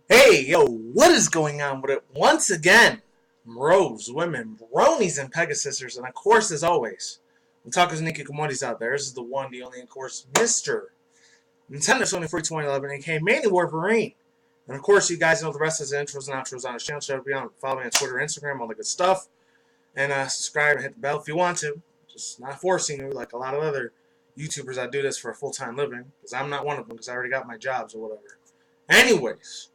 Hey, yo, what is going on with it? Once again, Rose, women, bronies, and Pegasisters, and of course, as always, otakus and hikikomori's out there. This is the one, the only, of course, Mr. Nintendo Sony Free 2011, aka Manny Wolverine. And of course, you guys know the rest of the intros and outros on the channel. So follow me on Twitter, Instagram, all the good stuff. And subscribe and hit the bell if you want to. Just not forcing you like a lot of other YouTubers that do this for a full-time living. Because I'm not one of them, because I already got my jobs or whatever. Anyways.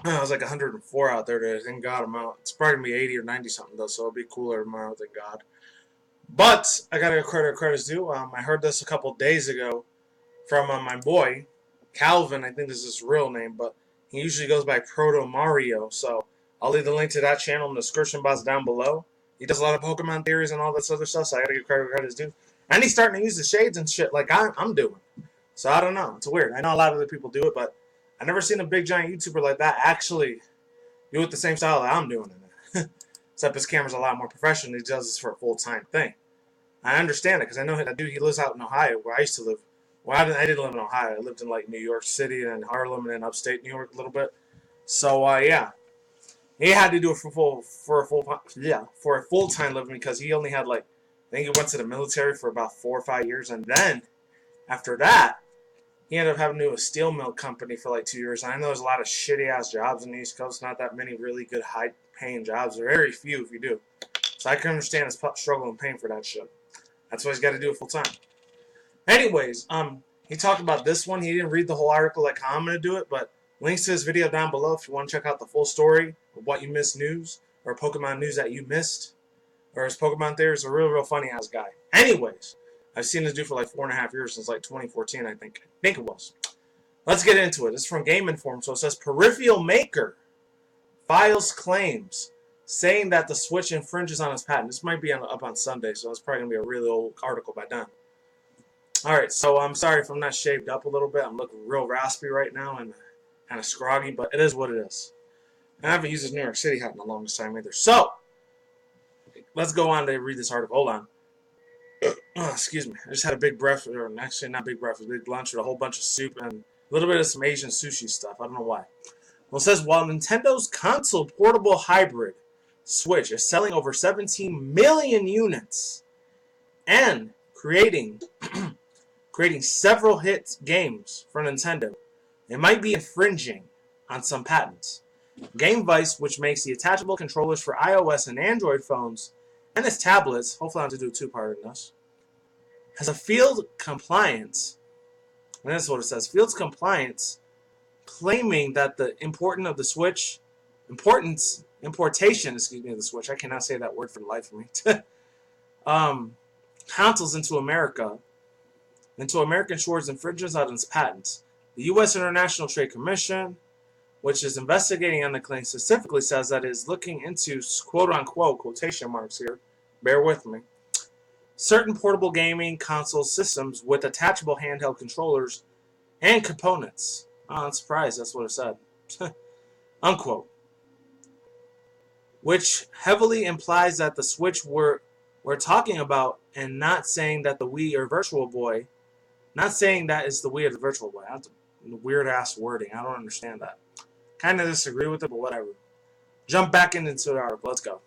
I was like 104 out there today. Thank God I'm out. It's probably going to be 80 or 90 something though, so it'll be cooler tomorrow, thank God. But I got to give credit's due. I heard this a couple days ago from my boy, Calvin. I think this is his real name, but he usually goes by Proto Mario. So I'll leave the link to that channel in the description box down below. He does a lot of Pokemon theories and all this other stuff, so I got to give credit's due. And he's starting to use the shades and shit like I'm doing. So I don't know. It's weird. I know a lot of other people do it, but I've never seen a big giant YouTuber like that actually do it the same style that I'm doing it. Except his camera's a lot more professional. He does this for a full-time thing. I understand it because I know that dude. He lives out in Ohio, where I used to live. Well, I didn't live in Ohio. I lived in like New York City and Harlem and then upstate New York a little bit. So yeah, he had to do it for a full-time living because he only had like I think he went to the military for about 4 or 5 years, and then after that, he ended up having to do a steel mill company for like 2 years. And I know there's a lot of shitty-ass jobs in the East Coast. Not that many really good high-paying jobs. There are very few if you do. So I can understand his struggle and pain for that shit. That's why he's got to do it full-time. Anyways, he talked about this one. He didn't read the whole article like how I'm going to do it, but links to his video down below if you want to check out the full story of what you missed news or Pokemon news that you missed. Or his Pokemon theories. A real funny-ass guy. Anyways. I've seen this dude for like 4.5 years, since like 2014, I think it was. Let's get into it. It's from Game Inform. So it says Peripheralmaker files claims saying that the Switch infringes on his patent. This might be up on Sunday, so it's probably going to be a really old article by then. Alright, so I'm sorry if I'm not shaved up a little bit. I'm looking real raspy right now and kind of scroggy, but it is what it is. And I haven't used this New York City hat in the longest time either. So, let's go on to read this article. Hold on. Oh, excuse me. I just had a big breakfast, or actually not big breakfast, big lunch with a whole bunch of soup and a little bit of some Asian sushi stuff. I don't know why. Well, it says, while Nintendo's console portable hybrid Switch is selling over 17 million units and creating several hit games for Nintendo, it might be infringing on some patents. Gamevice, which makes the attachable controllers for iOS and Android phones and its tablets, hopefully I have to do a two-part in this, has a field compliance, and this is what it says, fields compliance, claiming that the importation of the Switch, I cannot say that word for the life of me, consoles into American shores infringes on its patents. The U.S. International Trade Commission, which is investigating on the claim, specifically says that it is looking into, quote-unquote, quotation marks here, bear with me, certain portable gaming console systems with attachable handheld controllers and components. Oh, I'm surprised that's what it said. Unquote. Which heavily implies that the Switch we're talking about, and not saying that the Wii or Virtual Boy, not saying that it's the Wii or the Virtual Boy. That's weird-ass wording. I don't understand that. Kind of disagree with it, but whatever. Jump back into the article. Let's go.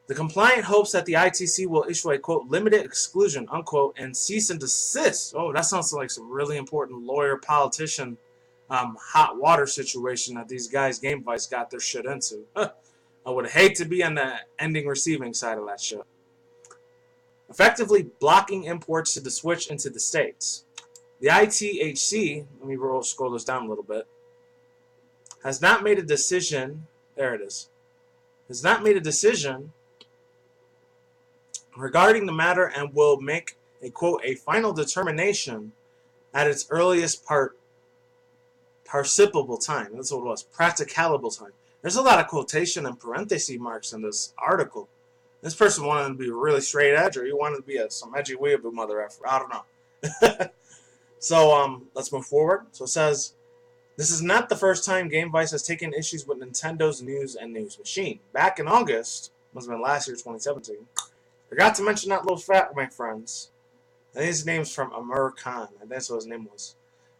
The complaint hopes that the ITC will issue a, quote, limited exclusion, unquote, and cease and desist. Oh, that sounds like some really important lawyer, politician, hot water situation that these guys, Gamevice, got their shit into. I would hate to be on the ending receiving side of that shit. Effectively blocking imports to the Switch into the States. The ITHC, let me scroll this down a little bit, has not made a decision, there it is, has not made a decision regarding the matter and will make a, quote, a final determination at its earliest participable time. That's what it was, practicable time. There's a lot of quotation and parenthesis marks in this article. This person wanted to be really straight edge, or he wanted to be some edgy weeaboo mother effer. I don't know. So, let's move forward. So it says, this is not the first time Gamevice has taken issues with Nintendo's news and news machine. Back in August, must have been last year, 2017, forgot to mention that little fat, my friends. I think his name's from Amir Khan. I think that's what his name was.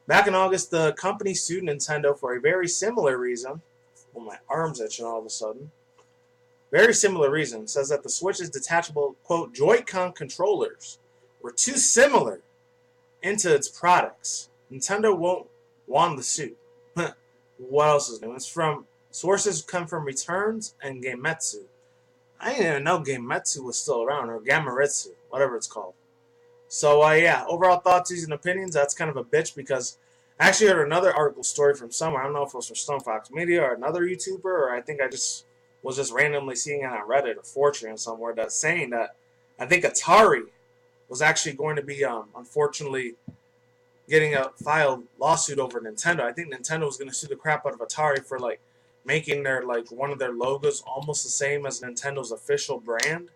Back in August, the company sued Nintendo for a very similar reason. Well, my arm's itching all of a sudden. Very similar reason. It says that the Switch's detachable, quote, Joy-Con controllers were too similar into its products. Nintendo won the suit. What else is new? It's from sources come from Returns and Gamevice. I didn't even know Gamevice was still around, or Gameritsu, whatever it's called. So, yeah, overall thoughts, views, and opinions, that's kind of a bitch because I actually heard another article story from somewhere. I don't know if it was from Stone Fox Media or another YouTuber, or I think I just was just randomly seeing it on Reddit or 4chan somewhere that's saying that I think Atari was actually going to be, unfortunately, getting a filed lawsuit over Nintendo. I think Nintendo was going to sue the crap out of Atari for, like, making their, like, one of their logos almost the same as Nintendo's official brand.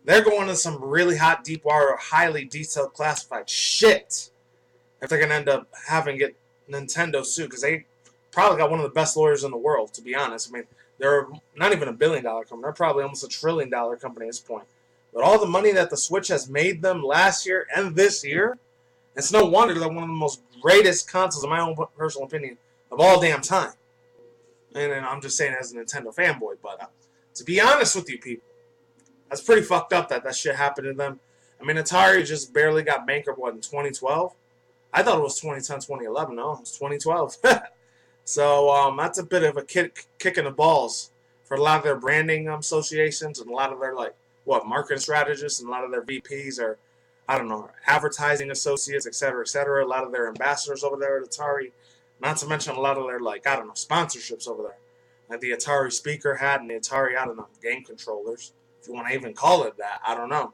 They're going to some really hot, deep water, highly detailed, classified shit if they're going to end up having get Nintendo sued, because they probably got one of the best lawyers in the world, to be honest. I mean, they're not even $1 billion company. They're probably almost $1 trillion company at this point. But all the money that the Switch has made them last year and this year, it's no wonder they're one of the most greatest consoles, in my own personal opinion, of all damn time. And I'm just saying as a Nintendo fanboy, but to be honest with you people, that's pretty fucked up that shit happened to them. I mean, Atari just barely got bankrupt, what, in 2012? I thought it was 2010, 2011. No, it was 2012. So that's a bit of a kick in the balls for a lot of their branding associations and a lot of their, like, what, marketing strategists and a lot of their VPs or, I don't know, advertising associates, et cetera, et cetera. A lot of their ambassadors over there at Atari. Not to mention a lot of their, like, I don't know, sponsorships over there. Like the Atari speaker hat and the Atari, I don't know, game controllers. If you want to even call it that, I don't know.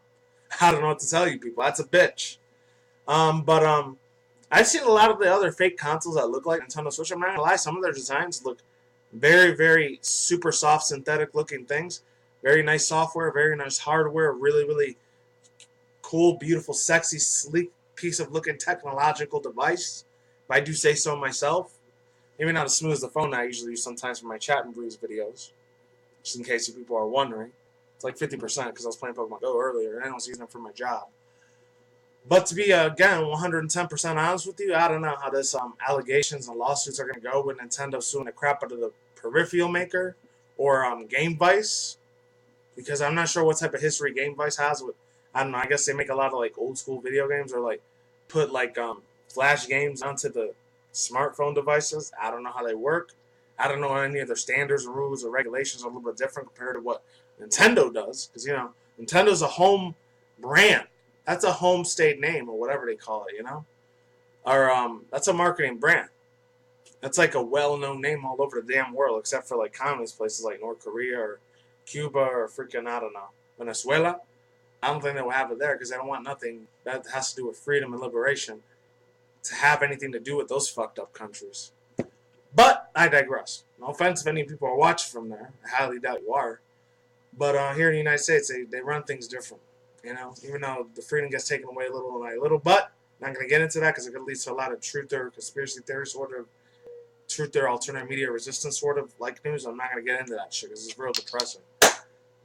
I don't know what to tell you people. That's a bitch. But I've seen a lot of the other fake consoles that look like Nintendo Switch. I'm not gonna lie, some of their designs look very, very super soft, synthetic looking things. Very nice software, very nice hardware, really, really cool, beautiful, sexy, sleek piece of looking technological device. If I do say so myself. Maybe not as smooth as the phone I usually use sometimes for my chat and breeze videos. Just in case you people are wondering. It's like 50% because I was playing Pokemon Go earlier and I was using it for my job. But to be, again, 110% honest with you, I don't know how this allegations and lawsuits are going to go with Nintendo suing the crap out of the Peripheralmaker or Gamevice. Because I'm not sure what type of history Gamevice has with, I don't know, I guess they make a lot of like old school video games or like put like flash games onto the smartphone devices. I don't know how they work. I don't know any of their standards or rules or regulations are a little bit different compared to what Nintendo does. Because, you know, Nintendo's a home brand. That's a home state name or whatever they call it, you know? Or that's a marketing brand. That's like a well-known name all over the damn world, except for like communist places like North Korea or Cuba or freaking, I don't know, Venezuela. I don't think they will have it there because they don't want nothing that has to do with freedom and liberation to have anything to do with those fucked up countries. But I digress. No offense if any people are watching from there. I highly doubt you are. But here in the United States, they run things different. You know, even though the freedom gets taken away a little by a little. But I'm not going to get into that because it could lead to a lot of truth or conspiracy theory sort of, truth or alternative media resistance sort of like news. I'm not going to get into that shit because it's real depressing.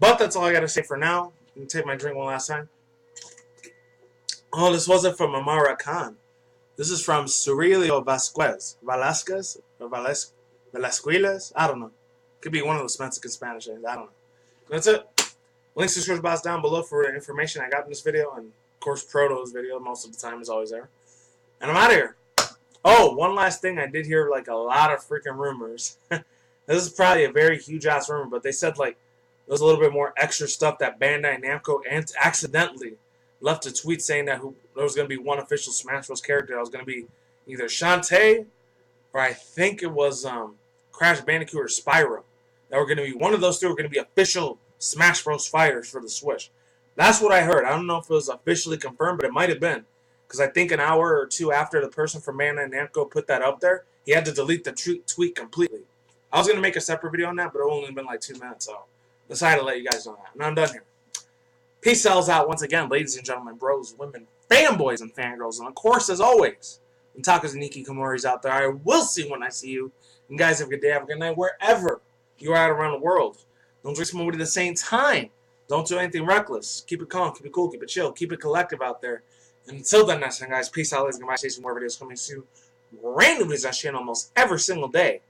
But that's all I got to say for now. Let me take my drink one last time. Oh, this wasn't from Amara Khan. This is from Cirilio Velasquez? I don't know. Could be one of those Mexican Spanish names. I don't know. That's it. Links to the description box down below for information I got in this video. And, of course, Proto's video most of the time is always there. And I'm out of here. Oh, one last thing. I did hear, like, a lot of freaking rumors. This is probably a very huge-ass rumor, but they said, like, there was a little bit more extra stuff that Bandai Namco accidentally left a tweet saying that there was going to be one official Smash Bros. Character that was going to be either Shantae or I think it was Crash Bandicoot or Spyro. That were going to be one of those two were going to be official Smash Bros. Fighters for the Switch. That's what I heard. I don't know if it was officially confirmed, but it might have been. Because I think an hour or two after the person from Bandai Namco put that up there, he had to delete the tweet completely. I was going to make a separate video on that, but it only been like 2 minutes, so decided to let you guys know that. And I'm done here. Peace sells out once again, ladies and gentlemen, bros, women, fanboys, and fangirls. And of course, as always, otakus and hikikomoris out there, I will see when I see you. And guys, have a good day, have a good night, wherever you are at around the world. Don't drink somebody at the same time. Don't do anything reckless. Keep it calm, keep it cool, keep it chill, keep it collective out there. And until then, next time, guys, peace out, ladies and gentlemen. More videos coming soon. brand new videos on channel almost every single day.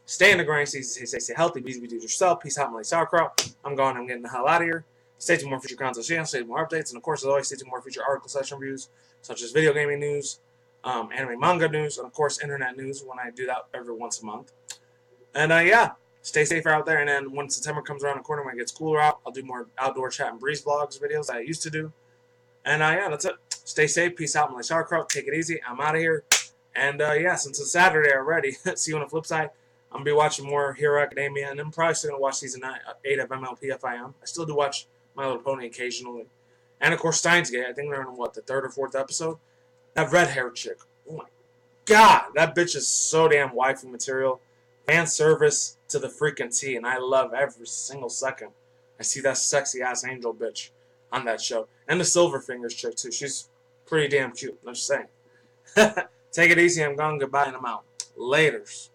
Stay in the grind, stay healthy, be yourself. Peace out, my sauerkraut. I'm going, I'm getting the hell out of here. Stay tuned for more future content channels, stay tuned for more updates, and of course, as always, stay tuned for more future article session reviews, such as video gaming news, anime manga news, and of course, internet news when I do that every once a month. And yeah, stay safe out there. And then when September comes around the corner, when it gets cooler out, I'll do more outdoor chat and breeze vlogs videos that I used to do. And yeah, that's it. Stay safe. Peace out, my sauerkraut. Take it easy. I'm out of here. And yeah, since it's Saturday already, see you on the flip side. I'm going to be watching more Hero Academia, and I'm probably still going to watch season 8 of MLP if I am. I still do watch My Little Pony occasionally. And of course, Steins Gate. I think they're on, what, the 3rd or 4th episode? That red-haired chick. Oh my god, that bitch is so damn waifu material. Fan service to the freaking T, and I love every single second I see that sexy-ass angel bitch on that show. And the Silver Fingers chick, too. She's pretty damn cute. I'm just saying. Take it easy. I'm gone. Goodbye, and I'm out. Laters.